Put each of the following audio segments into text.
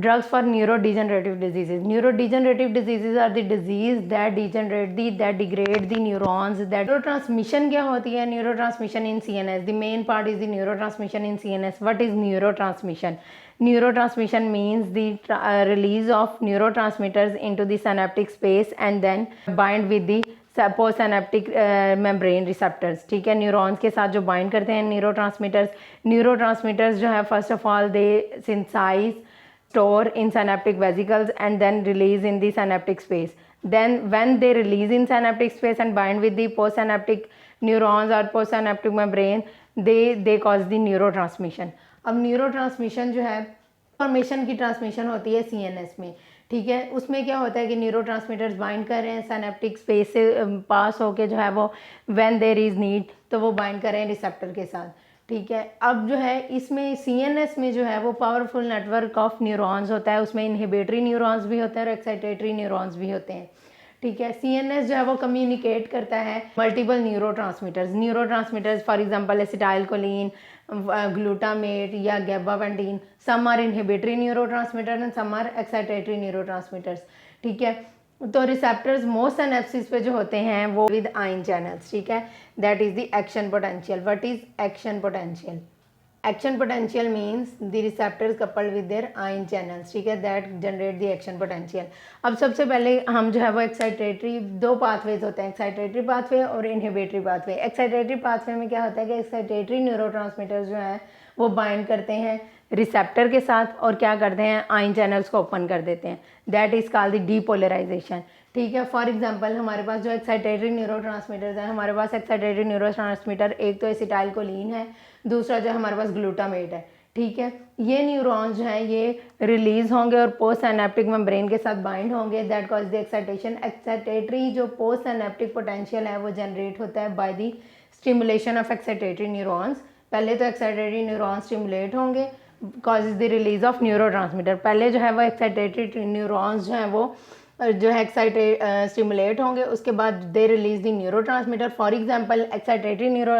Drugs for neurodegenerative diseases. Neurodegenerative diseases are the disease that degrade the neurons. That neurotransmission क्या होती है? Neurotransmission in CNS. The main part is the neurotransmission in CNS. What is neurotransmission? Neurotransmission means the release of neurotransmitters into the synaptic space and then bind with the postsynaptic membrane receptors, ठीक है, neurons के साथ जो bind करते हैं neurotransmitters जो है first of all they synthesize store in synaptic vesicles and then release in the synaptic space. Then when they release in synaptic space and bind with the postsynaptic neurons or postsynaptic membrane, they cause the neurotransmission. अब neurotransmission जो है information की transmission होती है CNS में, ठीक है। उसमें क्या होता है कि न्यूरोट्रांसमीटर्स बाइंड कर रहे हैं सिनेप्टिक स्पेस से पास होके जो है वो व्हेन देयर इज़ नीड तो वो बाइंड कर रहे हैं रिसेप्टर के साथ, ठीक है। अब जो है इसमें सीएनएस में जो है वो पावरफुल नेटवर्क ऑफ न्यूरॉन्स होता है, उसमें इनहिबिटरी न्यूरॉन्स भी होते हैं और एक्साइटेटरी न्यूरॉन्स भी होते हैं, ठीक है। सीएनएस जो है वो कम्युनिकेट करता है multiple neurotransmitters for example acetylcholine, glutamate या gabapentin. Some are inhibitory neurotransmitter and some are excitatory neurotransmitters, ठीक है। तो रिसेप्टर्स मोस्ट सिनेप्सिस पे जो होते हैं वो विद आयन चैनल्स, ठीक है। That is the action potential. What is action potential? Action potential means the receptors coupled with their ion channels, ठीक है, that generate the action potential. अब सबसे पहले हम जो है वो एक्साइटेटरी दो पाथवेज होते हैं, एक्साइटेटरी पाथवे और इनहिबिटरी पाथवे। एक्साइटेटरी पाथवे में क्या होता है कि एक्साइटेटरी न्यूरोट्रांसमीटर्स जो है वो बाइंड करते हैं रिसेप्टर के साथ और क्या करते हैं आयन चैनल्स को ओपन कर देते हैं, that is called the depolarization, ठीक है। फॉर एग्जांपल हमारे पास जो एक्साइटेटरी न्यूरोट्रांसमीटर्स हैं, हमारे पास एक्साइटेटरी न्यूरोट्रांसमीटर एक तो एसिटाइलकोलिन है, दूसरा जो हमारे पास ग्लूटामेट है, ठीक है। ये न्यूरॉन्स जो हैं ये रिलीज होंगे और पोस्ट सिनेप्टिक मेम्ब्रेन के साथ बाइंड होंगे, that cause the excitation. Excitatory जो पोस्ट सिनेप्टिक पोटेंशियल है वो जनरेट होता है by the stimulation of excitatory neurons. पहले तो एक्साइटेटरी न्यूरॉन्स स्टिमुलेट होंगे causes the release of neurotransmitter. पहले जो है वो एक्साइटेटरी न्यूरॉन्स जो हैं वो जो है स्टिमुलेट होंगे, उसके बाद they release the neurotransmitter. For example excitatory neuro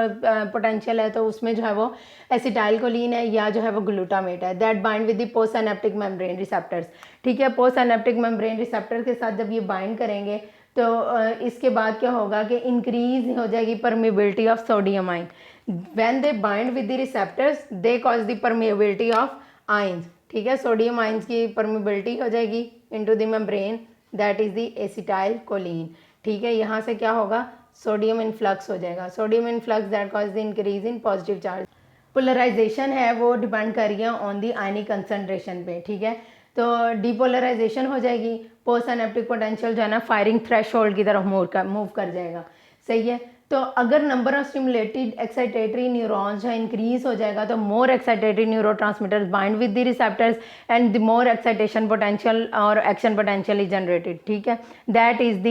potential है तो उसमें जो है वो एसिटाइलकोलिन है या जो है वो ग्लूटामेट है, that bind with the post synaptic membrane receptors, ठीक है। पोस्ट सिनेप्टिक मेम्ब्रेन रिसेप्टर के साथ जब ये बाइंड करेंगे तो इसके बाद क्या होगा कि इंक्रीज हो जाएगी permeability of sodium ion. When they bind with the receptors they cause the permeability of ions, ठीक है। सोडियम आयंस की परमिबिलिटी हो जाएगी into the membrane, that is the acetylcholine, ठीक है। यहाँ से क्या होगा सोडियम इनफ्लक्स हो जाएगा, sodium influx that cause the increase in positive charge. Polarization है वो डिपेंड कर रही है ऑन द आयनिक कंसंट्रेशन पे, ठीक है। तो डीपोलराइजेशन हो जाएगी, पोस्ट सिनेप्टिक पोटेंशियल जो है ना फायरिंग थ्रेशोल्ड की तरफ मूव कर जाएगा, सही है। तो अगर number of stimulated excitatory neurons जो इंक्रीज हो जाएगा तो more excitatory neurotransmitters bind with the receptors and the more excitation potential और एक्शन पोटेंशियल इज जनरेटेड, ठीक है। That is the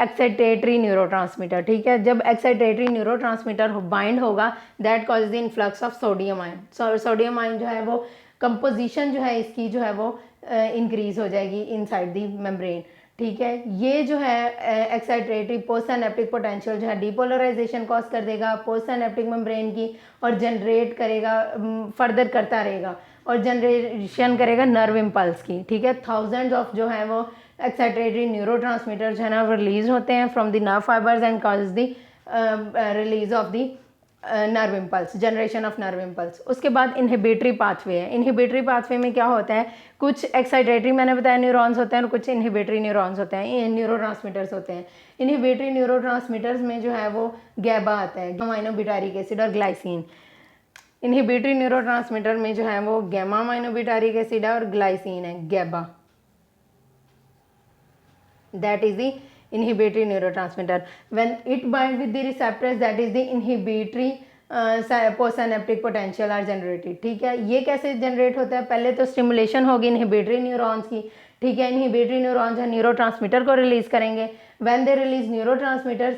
excitatory neurotransmitter, ठीक है। जब एक्साइटेटरी न्यूरोट्रांसमीटर बाइंड होगा that cause the influx of sodium ion. Sodium ion जो है वो कंपोजिशन जो है इसकी जो है वो इंक्रीज हो जाएगी इनसाइड द मेम्ब्रेन, ठीक है। ये जो है एक्साइटेटरी पोस्ट सिनेप्टिक पोटेंशियल जो है डीपोलराइजेशन कॉज कर देगा पोस्ट सिनेप्टिक मेम्ब्रेन की और जनरेट करेगा फर्दर करता रहेगा और जनरेशन करेगा नर्व इम्पल्स की, ठीक है। थाउजेंड्स ऑफ जो है वो एक्साइटेटरी न्यूरोट्रांसमीटर जो है ना रिलीज होते हैं from the nerve fibres and cause the release of the nerve impulse, generation of nerve impulse. उसके बाद इनहिबिटरी पाथवे है। इनहिबिटरी पाथवे में क्या होता है कुछ एक्साइटेटरी मैंने बताया न्यूरॉन्स होते हैं और कुछ इनहिबिटरी न्यूरॉन्स होते हैं, न्यूरोट्रांसमीटर्स होते हैं। इनहिबिटरी न्यूरोट्रांसमीटर्स में जो है वो गैबा आता है, गामा-अमाइनोब्यूटारिक एसिड और ग्लाइसिन। इनहिबिटरी न्यूरोट्रांसमीटर में जो है वो गामा-अमाइनोब्यूटारिक एसिड और ग्लाइसिन है, गैबा, that is the inhibitory neurotransmitter. When it binds with the receptors that is the inhibitory postsynaptic potential are generated, ठीक है। ये कैसे जनरेट होता है? पहले तो स्टिमुलेशन होगी इनहिबिटरी न्यूरॉन्स की, ठीक है। इनहिबिटरी न्यूरॉन्स जो न्यूरोट्रांसमीटर को रिलीज करेंगे, when they release neurotransmitters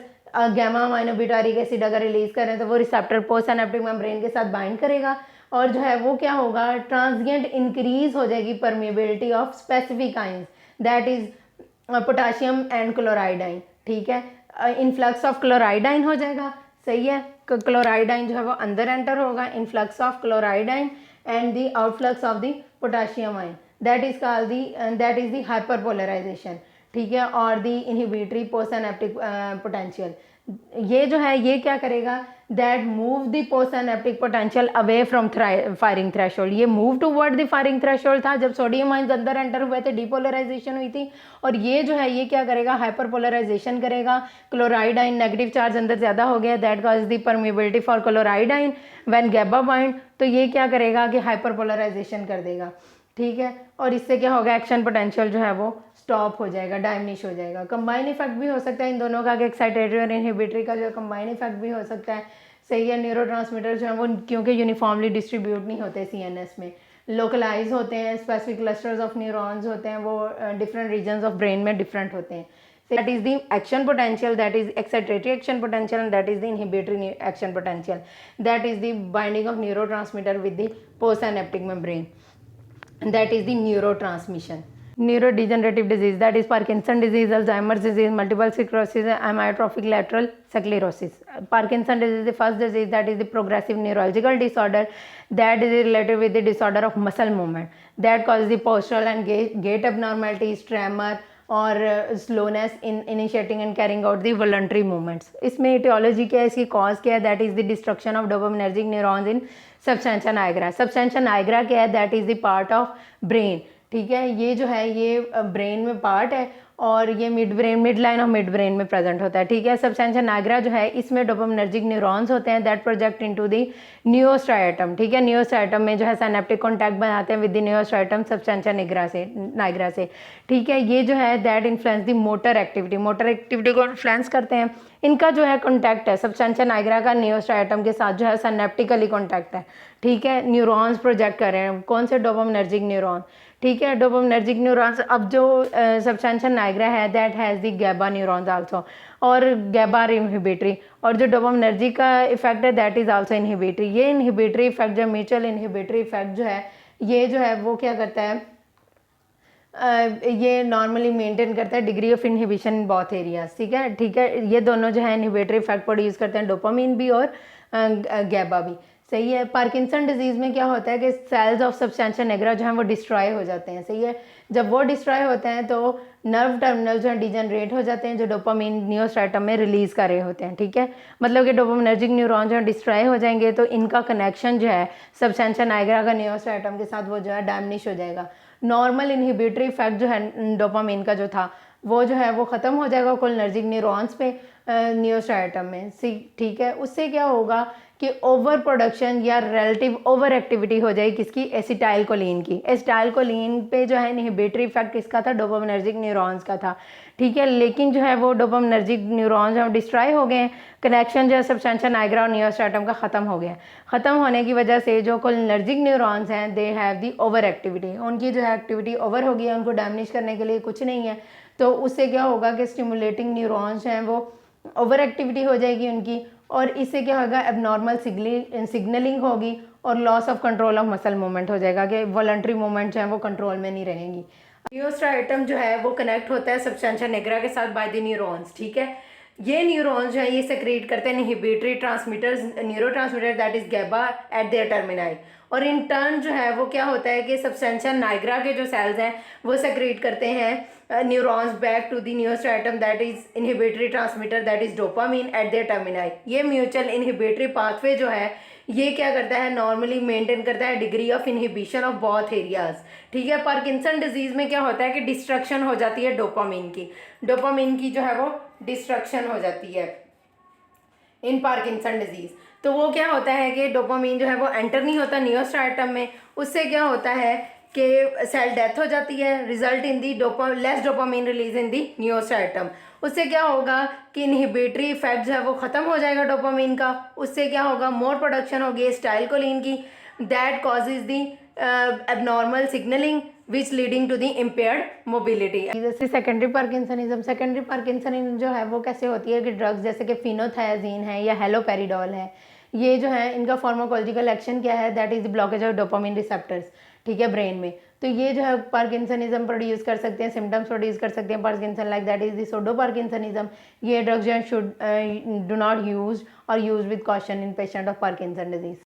gamma aminobutyric acid अगर रिलीज करें तो वो रिसेप्टर पोस्ट सिनेप्टिक मेम्ब्रेन के साथ बाइंड करेगा और जो है वो क्या होगा ट्रांजिएंट इंक्रीज हो जाएगी permeability of specific ions, that is potassium and chloride ion, ठीक है। इनफ्लक्स ऑफ क्लोराइडाइन हो जाएगा, सही है। क्लोराइडाइन जो है वो अंदर एंटर होगा, influx of chloride ion and the outflux of the potassium ion, that is called that is the hyperpolarization, ठीक है, और द इनहिबिटरी पोस्टसिनेप्टिक पोटेंशियल। ये जो है ये क्या करेगा, that move the postsynaptic potential away from firing threshold. ये move toward the firing threshold था जब सोडियम आयंस अंदर एंटर हुए थे, डीपोलराइजेशन हुई थी, और ये जो है ये क्या करेगा, हाइपरपोलराइजेशन करेगा। क्लोराइड आयन नेगेटिव चार्ज अंदर ज़्यादा हो गया, that cause the permeability for chloride ion when गैबा bind, तो ये क्या करेगा कि हाइपरपोलराइजेशन कर देगा, ठीक है, और इससे क्या होगा, एक्शन पोटेंशियल जो है वो स्टॉप हो जाएगा, डायमिनिश हो जाएगा। कंबाइन इफेक्ट भी हो सकता है इन दोनों का, कि एक्साइटेटरी और इनहिबिटरी का जो कंबाइन इफेक्ट भी हो सकता है, सही है। न्यूरोट्रांसमीटर जो है वो क्योंकि यूनिफॉर्मली डिस्ट्रीब्यूट नहीं होते सीएनएस में, लोकलाइज होते हैं, स्पेसिफिक क्लस्टर्स ऑफ न्यूरॉन्स होते हैं, वो डिफरेंट रीजन्स ऑफ ब्रेन में डिफरेंट होते हैं। That is the action potential, that is excitatory action potential, and that is the inhibitory action potential. That is the binding of neurotransmitter with the postsynaptic membrane, and that is the neurotransmission. Neurodegenerative disease, that is Parkinson disease, Alzheimer's disease, multiple sclerosis, amyotrophic lateral sclerosis. Parkinson disease is the first disease, that is the progressive neurological disorder that is related with the disorder of muscle movement, that causes the postural and gait abnormalities, tremor और slowness in initiating and carrying out the voluntary movements. इसमें etiology क्या है, इसकी cause क्या है, that is the destruction of dopaminergic neurons in substantia Niagara. Substantia Niagara क्या है, that is the part of brain, ठीक है, ये जो है ये ब्रेन में पार्ट है और ये mid line of mid brain में प्रेजेंट होता है, ठीक है। सब्सटेंशिया नाइग्रा जो है इसमें डोपामिनर्जिक न्यूरॉन्स होते हैं दैट प्रोजेक्ट इनटू द नियोस्ट्राइटम, ठीक है। नियोस्ट्राइटम में जो है सिनेप्टिक कॉन्टैक्ट बनाते हैं विद द नियोस्ट्राइटम सब्सटेंशिया नाइग्रा से, ठीक है। ये जो है that influence the motor activity को इन्फ्लुएंस करते हैं। इनका जो है कॉन्टैक्ट है सब्सटेंशिया नाइग्रा का नियोस्ट्राइटम के साथ जो है सिनेप्टिकली कॉन्टैक्ट है, ठीक है। न्यूरॉन्स प्रोजेक्ट कर रहे हैं, कौन से, डोपामिनर्जिक न्यूरॉन, ठीक है, डोपामिनर्जिक न्यूरॉन्स। अब जो सब्सटेंशिया नाइग्रा है that has the गैबा neurons also, और गैबा इनहिबिटरी, और जो डोपामिनर्जिक का इफेक्ट है दैट इज आल्सो इनहिबिटरी। ये इनहिबिटरी इफेक्ट जो म्यूचुअल इनहिबिटरी इफेक्ट जो है ये जो है वो क्या करता है, ये नॉर्मली मेंटेन करता है degree of inhibition in both areas, ठीक है, ठीक है। ये दोनों जो है इनहिबिटरी इफेक्ट प्रोड्यूस करते हैं, डोपामिन भी और गैबा भी, सही है। पार्किंसन डिजीज़ में क्या होता है कि सेल्स ऑफ सब्सटेंशिया निग्रा जो हैं वो डिस्ट्रॉय हो जाते हैं, सही है। जब वो डिस्ट्रॉय होते हैं तो नर्व टर्मिनल जो है डिजनरेट हो जाते हैं जो डोपामिन नियोस्ट्राइटम में रिलीज़ कर रहे होते हैं, ठीक है। मतलब कि डोपामिनर्जिक न्यूरॉन जो है डिस्ट्रॉय हो जाएंगे तो इनका कनेक्शन जो है सब्सटेंशिया नाइग्रा का नियोस्ट्राइटम के साथ वो जो है डैमिनिश हो जाएगा। नॉर्मल इनहिबिटरी इफेक्ट जो है डोपामिन का जो था वो जो है वो ख़त्म हो जाएगा कोलिनर्जिक न्यूरॉन्स पे नियोस्ट्राइटम में, ठीक है। उससे क्या होगा कि ओवर प्रोडक्शन या रिलेटिव ओवर एक्टिविटी हो जाएगी किसकी, एसिटाइलकोलिन की। एसिटाइलकोलिन पे जो है इनहिबिटरी इफेक्ट किसका था, डोपामिनर्जिक न्यूरॉन्स का था, ठीक है। लेकिन जो है वो डोपामिनर्जिक न्यूरॉन्स जो डिस्ट्रॉय हो गए हैं, कनेक्शन जो है सब्सटेंशिया नाइग्रा और नियोस्ट्राइटम का ख़त्म हो गया। ख़त्म होने की वजह से जो कोलिनर्जिक न्यूरॉन्स हैं they have the over activity, उनकी जो है एक्टिविटी ओवर हो गई है, उनको डैमेज करने के लिए कुछ नहीं है। तो उससे क्या होगा कि स्टिमुलेटिंग न्यूरॉन्स हैं वो ओवर एक्टिविटी हो जाएगी उनकी, और इससे क्या होगा, एबनॉर्मल सिग्नलिंग होगी और loss of control of muscle movement हो जाएगा कि वॉलंटरी मूवमेंट जो है वो कंट्रोल में नहीं रहेंगी। नियोस्ट्राइटम जो है वो कनेक्ट होता है सब्सटेंशिया निग्रा के साथ बाय द न्यूरॉन्स, ठीक है। ये न्यूरॉन्स जो है ये सेक्रेट करते हैं inhibitory transmitters, neurotransmitter that is GABA at their termini, और इन टर्न जो है वो क्या होता है कि सब्सटेंशिया नाइग्रा के जो सेल्स हैं वो सेक्रेट करते हैं neurons back to the neostriatum that is inhibitory transmitter that is dopamine at their termini. ये म्यूचुअल इनहिबिटरी पाथवे जो है ये क्या करता है, नॉर्मली मेंटेन करता है degree of inhibition of both areas, ठीक है। पार्किंसन डिजीज में क्या होता है कि डिस्ट्रक्शन हो जाती है डोपामिन की जो है वो डिस्ट्रक्शन हो जाती है इन पार्किंसन डिजीज। तो वो क्या होता है कि डोपामिन जो है वो एंटर नहीं होता नियोस्ट्राइटम में, उससे क्या होता है कि सेल डेथ हो जाती है, result in the less dopamine release in the neostriatum. उससे क्या होगा कि इनहिबिटरी इफेक्ट जो है वो ख़त्म हो जाएगा डोपामिन का, उससे क्या होगा, मोर प्रोडक्शन होगी एसिटाइलकोलिन की, that causes the abnormal signalling which leading to the impaired mobility. जैसे सेकेंडरी पार्किंसनिज्म जो है वो कैसे होती है कि ड्रग्स जैसे कि फिनोथायाजीन है या हेलोपेरिडोल है, ये जो है इनका फार्माकोलॉजिकल एक्शन क्या है, that is the blockage of dopamine receptors, ठीक है, ब्रेन में। तो ये जो है पार्किंसनिज्म प्रोड्यूस कर सकते हैं, सिम्टम्स प्रोड्यूस कर सकते हैं Parkinson like, that is the pseudo parkinsonism. ये ड्रग्स जो है शुड डू नॉट यूज और use with caution in patient of Parkinson disease.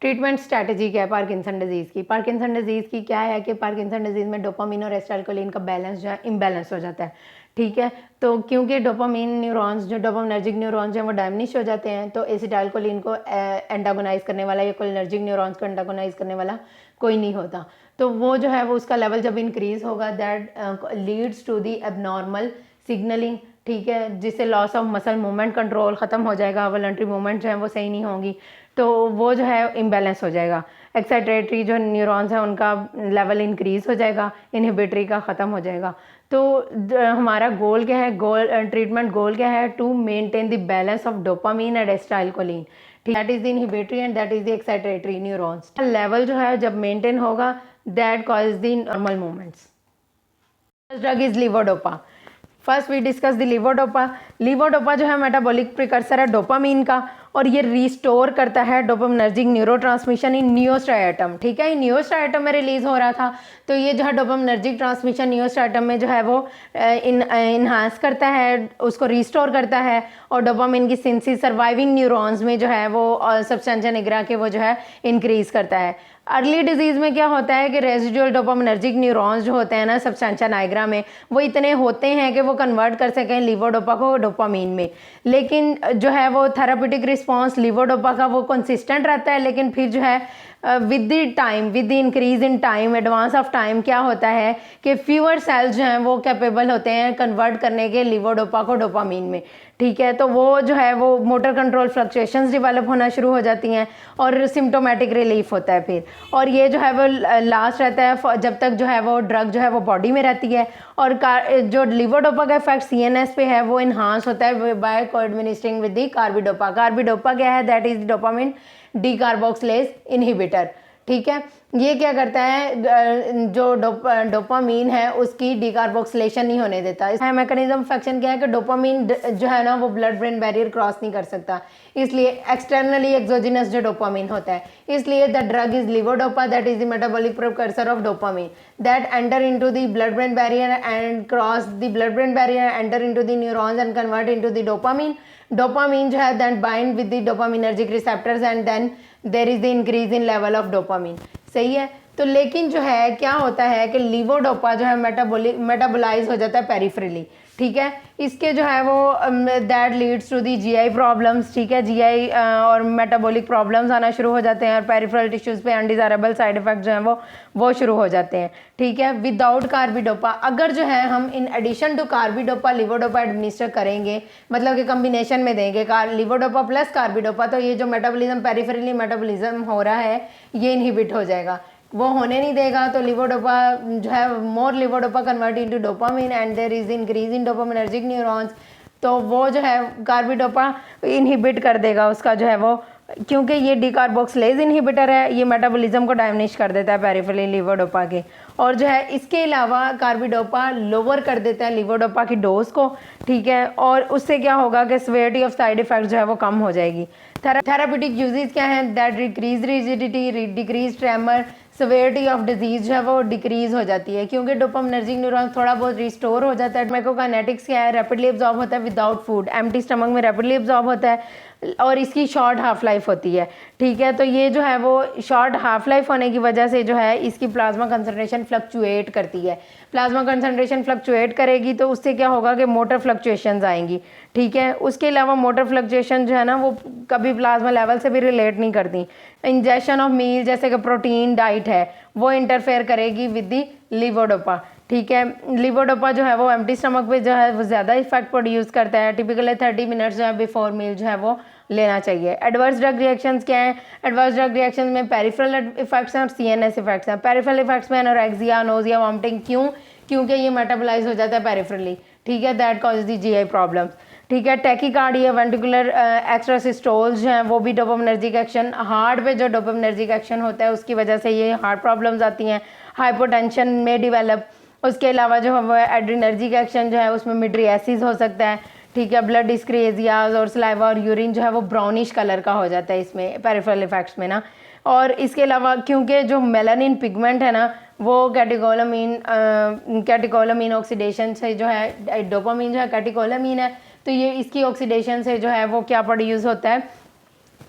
Treatment strategy क्या है पार्किंसन डिजीज़ की? पार्किंसन डिजीज़ की क्या है कि पार्किंसन डिजीज़ में डोपामिन और एसिटाइलकोलिन का बैलेंस जो है इम्बैलेंस हो जाता है, ठीक है? तो क्योंकि डोपामिन न्यूरॉन्स जो डोपामिनर्जिक न्यूरॉन्स हैं वो डायमिनिश हो जाते हैं, तो एसिटाइलकोलिन को एंटागोनाइज़ करने वाला या कोलिनर्जिक न्यूरॉन्स को एंटागोनाइज़ करने वाला कोई नहीं होता। तो वो जो है वो उसका लेवल जब इंक्रीज़ होगा that leads to the abnormal signalling, ठीक है? जिससे loss of muscle movement control ख़त्म हो जाएगा, वॉलंटरी मूवमेंट जो है वो सही नहीं होंगी, तो वो जो है इम्बैलेंस हो जाएगा। एक्साइटेटरी जो न्यूरॉन्स हैं उनका लेवल इंक्रीज़ हो जाएगा, इनहिबिटरी का ख़त्म हो जाएगा। तो हमारा गोल क्या है, ट्रीटमेंट गोल क्या है? To maintain the balance of dopamine and acetylcholine, that is the inhibitory and that is the excitatory neurons. Level जो है जब मेंटेन होगा that cause the normal movements. Drug is levodopa. First we discuss the levodopa. Levodopa जो है metabolic precursor है dopamine का, और ये रिस्टोर करता है डोपामिनर्जिक न्यूरोट्रांसमिशन इन नियोस्ट्राइटम, ठीक है? नियोस्ट्राइटम में रिलीज हो रहा था, तो ये जो है डोपामिनर्जिक ट्रांसमिशन नियोस्ट्राइटम में जो है वो इन्हांस करता है, उसको रिस्टोर करता है, और डोपामिन की सिंथेसिस सर्वाइविंग न्यूरॉन्स में जो है वो सब्सटेंशिया निग्रा के वो जो है इंक्रीज करता है। अर्ली डिजीज़ में क्या होता है कि रेजिडुअल डोपामिनर्जिक न्यूरॉन्स जो होते हैं ना सब्सटेंशिया नाइग्रा में, वो इतने होते हैं कि वो कन्वर्ट कर सकें लीवोडोपा को डोपामीन में, लेकिन जो है वो थेरापेटिक रिस्पांस लीवोडोपा का वो कंसिस्टेंट रहता है, लेकिन फिर जो है with the time, with the increase in time, advance of time क्या होता है कि फ्यूअर सेल्स जो हैं वो कैपेबल होते हैं कन्वर्ट करने के लीवोडोपा को डोपामीन में, ठीक है? तो वो जो है वो मोटर कंट्रोल फ्लक्चुएशंस डेवलप होना शुरू हो जाती हैं और सिम्टोमेटिक रिलीफ होता है फिर, और ये जो है वो लास्ट रहता है जब तक जो है वो ड्रग जो है वो बॉडी में रहती है। और जो लीवोडोपा का इफेक्ट सीएनएस पे है वो इन्हांस होता है बाय को administering with the carbidopa. Carbidopa क्या है? That is dopamine decarboxylase inhibitor, ठीक है? ये क्या करता है, जो डोपामीन है उसकी डीकार्बोक्सिलेशन नहीं होने देता। इसका मैकेनिज्म फंक्शन क्या है कि डोपामीन जो है ना वो ब्लड ब्रेन बैरियर क्रॉस नहीं कर सकता, इसलिए एक्सटर्नली एक्सोजिनस जो डोपामीन होता है, इसलिए the drug is levodopa that is the metabolic precursor of dopamine that enter into the blood brain barrier and cross the blood brain barrier, enter into the neurons and convert into the dopamine. Dopamine जो है then bind with the dopaminergic receptors and then there is the increase in level of dopamine, सही है? तो लेकिन जो है क्या होता है कि लीवोडोपा जो है मेटाबोलाइज हो जाता है पेरिफेरली, ठीक है? इसके जो है वो that leads to the GI problems, ठीक है? जीआई और मेटाबॉलिक प्रॉब्लम्स आना शुरू हो जाते हैं, और पेरिफेरल टिश्यूज़ पे अनडिज़ायरेबल साइड इफेक्ट जो हैं वो शुरू हो जाते हैं, ठीक है? विदाउट कार्बिडोपा, अगर जो है हम in addition to carbidopa levodopa administer करेंगे, मतलब कि कम्बिनेशन में देंगे लीवोडोपा प्लस कार्बिडोपा, तो ये जो मेटाबॉलिज्म पेरिफेरली मेटाबॉलिज्म हो रहा है ये इनहिबिट हो जाएगा, वो होने नहीं देगा। तो लीवोडोपा जो है more levodopa convert into dopamine and there is increase in dopaminergic neurons, तो वो जो है कार्बिडोपा इनहिबिट कर देगा उसका जो है वो, क्योंकि ये डीकार्बोक्सिलेज इनहिबिटर है, ये मेटाबॉलिज्म को डायमिनिश कर देता है पेरिफेरली लीवोडोपा के, और जो है इसके अलावा कार्बिडोपा लोअर कर देता है लीवोडोपा की डोज को, ठीक है? और उससे क्या होगा कि सेवेरिटी ऑफ साइड इफेक्ट जो है वो कम हो जाएगी। थेरापेटिक यूजेस क्या है? That decrease rigidity, decrease tremor, severity of disease जो है वो डिक्रीज हो जाती है, क्योंकि डोपामिनर्जिक न्यूरॉन्स थोड़ा बहुत रिस्टोर हो जाता है। मैक्रोकाइनेटिक्स क्या है? रैपिडली एब्जॉर्ब होता है विदाउट फूड, एम्प्टी स्टमक में रैपिडली एब्जॉर्ब होता है, और इसकी शॉर्ट हाफ लाइफ होती है, ठीक है? तो ये जो है वो शॉर्ट हाफ लाइफ होने की वजह से जो है इसकी प्लाज्मा कंसनट्रेशन फ्लक्चुएट करती है। प्लाज्मा कंसनट्रेशन फ्लक्चुएट करेगी तो उससे क्या होगा कि मोटर फ्लक्चुएशंस आएंगी, ठीक है? उसके अलावा मोटर फ्लक्चुएशन जो है ना वो कभी प्लाज्मा लेवल से भी रिलेट नहीं करती। इंजेक्शन ऑफ मील जैसे कि प्रोटीन डाइट है वो इंटरफेयर करेगी विद दी लीवोडोपा, ठीक है? लीवोडोपा जो है वो एम्प्टी स्टमक पे जो है वो ज़्यादा इफेक्ट प्रोड्यूस करता है, टिपिकली 30 मिनट्स जो है बिफोर मील जो है वो लेना चाहिए। एडवर्स ड्रग रिएक्शंस क्या हैं? एडवर्स ड्रग रिएक्शंस में पेरिफेरल इफेक्ट्स हैं और सीएनएस इफेक्ट्स हैं। पेरिफेरल इफेक्ट्स में एनोरेक्सिया, नोजिया, वॉमिटिंग, क्यों? क्योंकि ये मेटाबोलाइज हो जाता है पेरिफेरली, ठीक है? That causes the GI problems, ठीक है? टैकीकार्डिया, वेंट्रिकुलर एक्स्ट्रा सिस्टोल्स जो हैं वो भी डोपामिनर्जिक एक्शन, हार्ट पे जो डोपामिनर्जिक एक्शन होता है उसकी वजह से ये हार्ट प्रॉब्लम्स आती हैं। हाइपोटेंशन में डिवेलप, उसके अलावा जो है वो एड्रिनर्जिक एक्शन जो है उसमें मिड्रियासिस हो सकता है, ठीक है? ब्लड डिस्क्रेजियाज और सलाइवा और यूरिन जो है वो ब्राउनिश कलर का हो जाता है इसमें पेरिफेरल इफेक्ट्स में ना। और इसके अलावा क्योंकि जो मेलानिन पिगमेंट है ना वो कैटेकोलामीन ऑक्सीडेशन से जो है, डोपामीन जो है कैटेकोलामीन है, तो ये इसकी ऑक्सीडेशन से जो है वो क्या प्रोड्यूस होता है,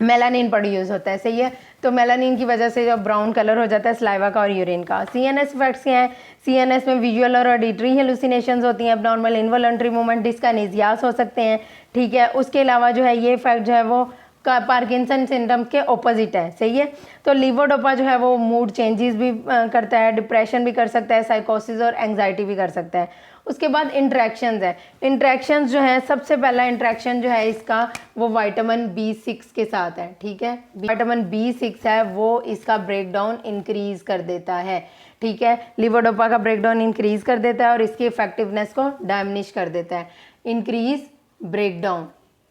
मेलानिन प्रोड्यूस होता है, सही है। तो मेलानिन की वजह से जो ब्राउन कलर हो जाता है सलाइवा का और यूरिन का। सीएनएस इफेक्ट्स क्या हैं? सीएनएस में विजुअल और ऑडिटरी हेलुसिनेशंस होती हैं, एब्नॉर्मल इनवॉलंटरी मूवमेंट, डिस्काइनेसियास हो सकते हैं, ठीक है। उसके अलावा जो है ये इफेक्ट जो है वो पार्किंसन सिंड्रोम के ऑपोजिट है, सही है। तो लीवोडोपा जो है वो मूड चेंजेस भी करता है, डिप्रेशन भी कर सकता है, साइकोसिस और एंग्जाइटी भी कर सकता है। उसके बाद इंट्रैक्शंस है। इंट्रैक्शंस जो है, सबसे पहला इंट्रैक्शन जो है इसका वो विटामिन B6 के साथ है, ठीक है। विटामिन B6 है वो इसका ब्रेकडाउन इंक्रीज कर देता है, ठीक है। लीवोडोपा का ब्रेकडाउन इंक्रीज कर देता है और इसकी इफेक्टिवनेस को डायमिनिश कर देता है। Increase breakdown.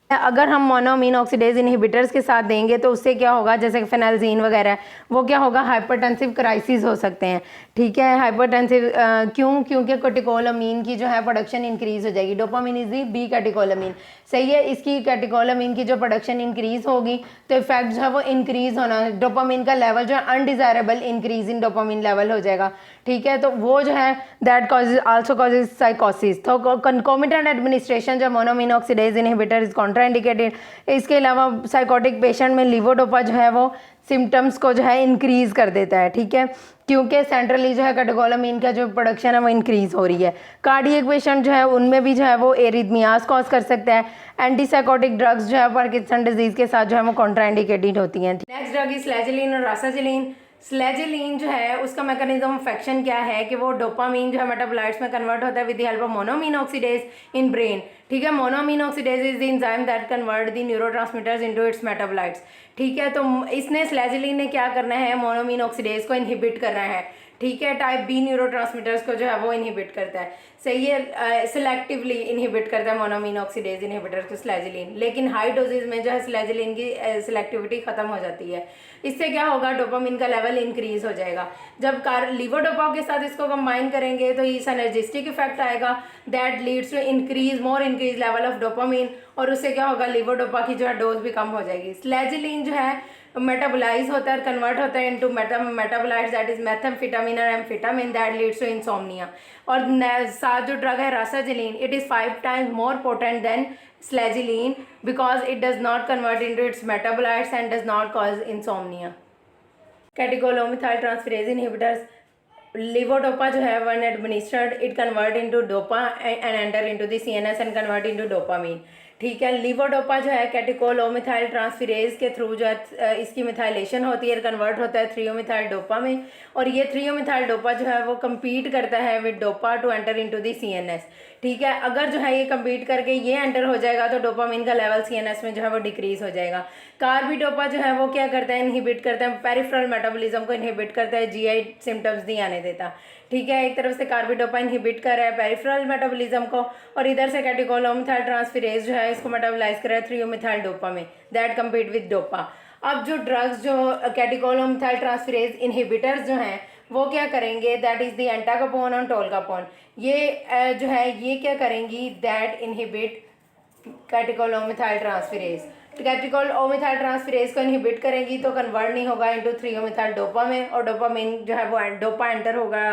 अगर हम मोनोअमीन ऑक्सीडेज इनहिबिटर्स के साथ देंगे तो उससे क्या होगा, जैसे फेनाल्जीन वगैरह, वो क्या होगा, हाइपरटेंसिव क्राइसिस हो सकते हैं, ठीक है। हाइपरटेंसिव क्यों? क्योंकि कैटेकोलामीन की जो है प्रोडक्शन इंक्रीज हो जाएगी। डोपामिन इज दी बी कैटेकोलामीन, सही है। इसकी कैटेकोलामीन की जो प्रोडक्शन इंक्रीज होगी तो इफेक्ट जो है वो इंक्रीज होना, डोपामिन का लेवल जो है undesirable increase in dopamine level हो जाएगा, ठीक है। तो वो जो है दैट कॉजेज आल्सो कॉजेज साइकोसिस। तो कंकोमिटेंट एडमिनिस्ट्रेशन जो monoamine oxidase inhibitor is contraindicated. इसके अलावा साइकोटिक पेशेंट में लीवोडोपा जो है वो सिम्टम्स को जो है इंक्रीज कर देता है, ठीक है, क्योंकि सेंट्रली जो है कैटेकोलामीन का जो प्रोडक्शन है वो इंक्रीज हो रही है। कार्डियक पेशेंट जो है उनमें भी जो है वो एरिथमियास कॉज कर सकता है। एंटीसाइकोटिक ड्रग्स जो है पार्किंसन डिजीज के साथ जो है वो कॉन्ट्राइंडिकेटेड होती हैं। नेक्स्ट ड्रग इज स्लेजिलिन और रासाजिलिन। स्लेजिलिन जो है उसका मैकेनिज्म ऑफ एक्शन क्या है कि वो डोपामीन जो है मेटाबोलाइट्स में कन्वर्ट होता है with the help of monoamine oxidase in brain, ठीक है। Monoamine oxidase is the enzyme that convert the neurotransmitters into its metabolites, ठीक है। तो इसने स्लेजिलिन ने क्या करना है, मोनोअमीन ऑक्सीडेज को इनहिबिट करना है, ठीक है। टाइप बी न्यूरोट्रांसमीटर्स को जो है वो इनहिबिट करता है, सही है। सिलेक्टिवली इनहिबिट करता है मोनोअमीन ऑक्सीडेज इनहिबिटर को स्लेजिलिन, लेकिन हाई डोजेज में जो है स्लेजिलिन की सिलेक्टिविटी खत्म हो जाती है। इससे क्या होगा, डोपामिन का लेवल इंक्रीज हो जाएगा। जब लीवोडोपा के साथ इसको कंबाइन करेंगे तो ये एनर्जिस्टिक इफेक्ट आएगा that leads to increase level of dopamine, और उससे क्या होगा, लीवोडोपा की जो है डोज भी कम हो जाएगी। स्लेजिलिन जो है मेटाबोलाइज होता है, कन्वर्ट होता है into metabolites that is methamphetamine और amphetamine that leads to insomnia. और साथ जो ड्रग है rasagiline, it is 5 times more potent than selegiline because it does not convert into its metabolites and does not cause insomnia. Catechol O methyl transferase inhibitors, levodopa जो है when administered it convert into dopa and enter into the CNS and convert into dopamine, ठीक है। Levodopa जो है कैटेकोलोमिथाइल transferase के through जो है इसकी मिथाइलेशन होती है, कन्वर्ट होता है थ्रियोमिथाइल डोपा में, और ये थ्रियोमिथाइल डोपा जो है वो कम्पीट करता है with dopa to enter into the CNS, ठीक है। अगर जो है ये कम्पीट करके ये एंटर हो जाएगा तो डोपामिन का लेवल CNS में जो है वो डिक्रीज हो जाएगा। कार्बिडोपा जो है वो क्या करता है, इनहिबिट करता है पेरिफेरल मेटाबॉलिज्म को, इनहिबिट करता है, GI सिम्टम्स नहीं आने देता, ठीक है। एक तरफ से कार्बिडोपा इनहिबिट कर रहा है पेरिफेरल मेटाबॉलिज्म को, और इधर से कैटेकोलोमिथाइल ट्रांसफेरेज जो है इसको मेटाबोलाइज कर रहा है थ्रियोमिथाइल डोपा में दैट कम्पीट विद डोपा। अब जो ड्रग्स जो कैटेकोलोमिथाइल ट्रांसफेरेज इनहिबिटर्स जो हैं वो क्या करेंगे, दैट इज द एंटाकोपोन और टोल्कापोन, ये जो है ये क्या करेंगी, दैट इनहिबिट कैटेकोलोमिथाइल ट्रांसफेरेज। कैटेकोलोमिथाइल ट्रांसफेरेज को इनहिबिट करेंगी तो कन्वर्ट नहीं होगा इनटू थ्रियोमिथाइल डोपा में, और डोपामिन जो है वो डोपा एंटर होगा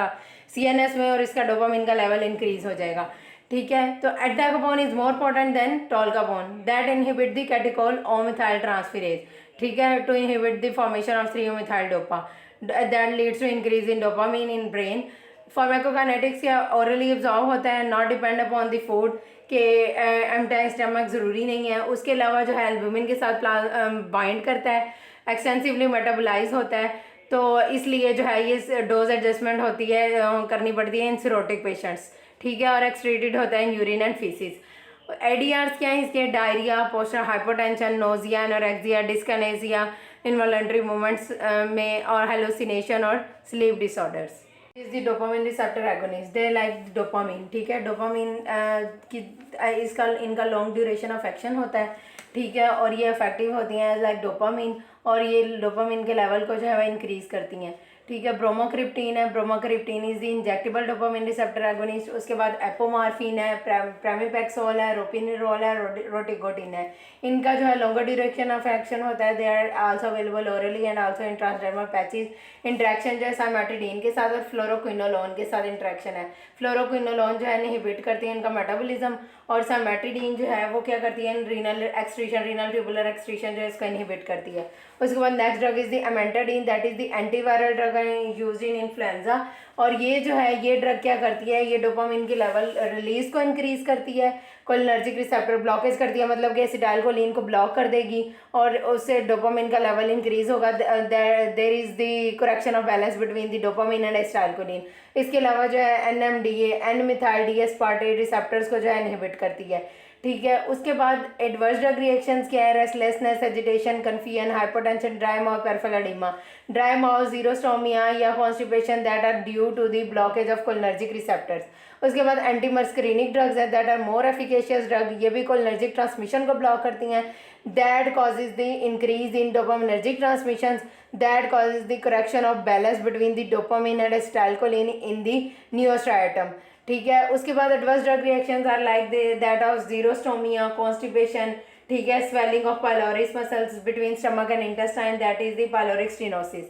CNS में और इसका डोपामिन का लेवल इंक्रीज हो जाएगा, ठीक है। तो entacapone is more potent than tolcapone that inhibit the catechol O methyl transferase, ठीक है, to inhibit the formation of three O methyl dopa that leads to increase in dopamine in brain. Pharmacokinetics या ओरली एब्जॉर्ब होता है, not depend upon the food के empty stomach ज़रूरी नहीं है। उसके अलावा जो है एल्बुमिन के साथ बाइंड करता है, एक्सटेंसिवली मेटाबोलाइज होता है, तो इसलिए जो है ये डोज एडजस्टमेंट होती है करनी पड़ती है इन सिरोटिक पेशेंट्स, ठीक है, और एक्सक्रीटेड होता है in urine and faeces. ADRs क्या है इसके, diarrhoea, postural hypotension, nausea, anorexia, dyskinesia, involuntary movements में, और हेलुसिनेशन और sleep disorders. Is the dopamine receptor agonist, they like dopamine, ठीक है। डोपामिन की इसका इनका लॉन्ग ड्यूरेशन ऑफ एक्शन होता है, ठीक है, और ये इफेक्टिव होती हैं लाइक डोपामिन, और ये डोपामिन के लेवल को जो है वह इंक्रीज़ करती हैं, ठीक है। ब्रोमोक्रिप्टीन है, bromocriptine is the injectable dopamine receptor agonist. उसके बाद एपोमार्फिन है, प्रामिपेक्सोल है, रोपिनिरोल है, रोटिकोटिन है। इनका जो है लॉन्गर ड्यूरेशन ऑफ एक्शन होता है। They are also available orally and also in transdermal patches. Interaction जो है साइमेटिडीन के साथ और फ्लोरोक्विनोलोन के साथ इंट्रैक्शन है। फ्लोरोक्विनोलोन जो है इनहिबिट करती है इनका मेटाबॉलिज्म, और साइमेटिडीन जो है वो क्या करती है, renal excretion, renal tubular excretion जो है इसको इनहिबिट करती है। उसके बाद next drug is the amantadine, that is the antiviral drug used in influenza. और ये जो है ये ड्रग क्या करती है, ये डोपामिन की लेवल रिलीज को इंक्रीज करती है, कोलिनर्जिक रिसेप्टर ब्लॉकेज करती है, मतलब कि एसिटाइलकोलिन को ब्लॉक कर देगी और उससे डोपामिन का लेवल इंक्रीज होगा। There is the correction of balance between the dopamine and acetylcholine. इसके अलावा जो है NMDA, N methyl D aspartate receptors को जो है इनहिबिट करती है। ठीक है। उसके बाद एडवर्स ड्रग रिएक्शंस क्या है, restlessness, agitation, confusion, hypotension, dry mouth, peripheral oedema. Dry mouth, xerostomia या constipation that are due to the blockage of cholinergic receptors. उसके बाद एंटी मस्करीनिक ड्रग्स है, that are more efficacious drug, ये भी cholinergic transmission को block करती हैं। That causes the increase in dopaminergic transmissions, that causes the correction of balance between the dopamine and acetylcholine in the neostriatum. ठीक है। उसके बाद adverse drug reactions are like that of xerostomia, constipation, ठीक है, swelling of pylorus muscles between stomach and intestine, that is the pyloric stenosis.